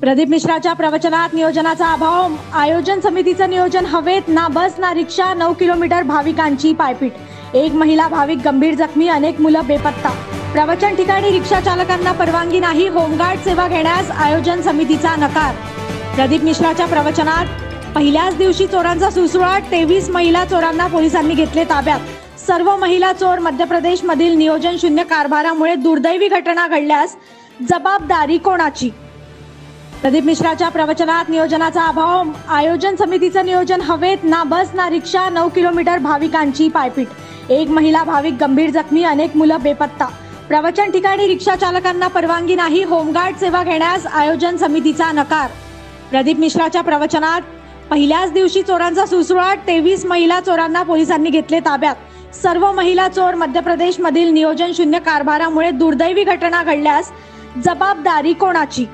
प्रदीप मिश्राच्या प्रवचनात नियोजनाचा अभाव, आयोजन समितीचं नियोजन हवेत, ना बस ना रिक्षा, 9 किलोमीटर भाविकांची पायपीट, एक महिला भाविक गंभीर जखमी, अनेक मुलं बेपत्ता, प्रवचन ठिकाणी रिक्षा चालकांना परवानगी नाही, होमगार्ड सेवा घेण्यास आयोजन समितीचा नकार. प्रदीप मिश्राच्या प्रवचनात पहिल्याच दिवशी चोरांचा सुळसुळाट, 23 महिला चोरांना पोलिसांनी घेतले ताब्यात. सर्व महिला चोर. मध्य प्रदेशमधील नियोजन शून्य कारभारामुळे दुर्दैवी घटना घडल्यास जबाबदारी कोणाची? प्रदीप मिश्राच्या प्रवचनात नियोजनाचा अभाव, आयोजन समितीचं नियोजन हवेत, ना बस ना रिक्षा, 9 किलोमीटर भाविकांची पायपीट, एक महिला भाविक गंभीर जखमी, अनेक मुलं बेपत्ता, प्रवचन ठिकाणी रिक्षा चालकांना परवानगी नाही, होमगार्ड सेवा घेण्यास आयोजन समितीचा नकार. प्रदीप मिश्राच्या प्रवचनात पहिल्याच दिवशी चोरांचा सुळसुळाट, 23 महिला चोरांना पोलिसांनी घेतले ताब्यात. सर्व महिला चोर. मध्य प्रदेशमधील नियोजन शून्य कारभारामुळे दुर्दैवी घटना घडल्यास जबाबदारी कोणाची?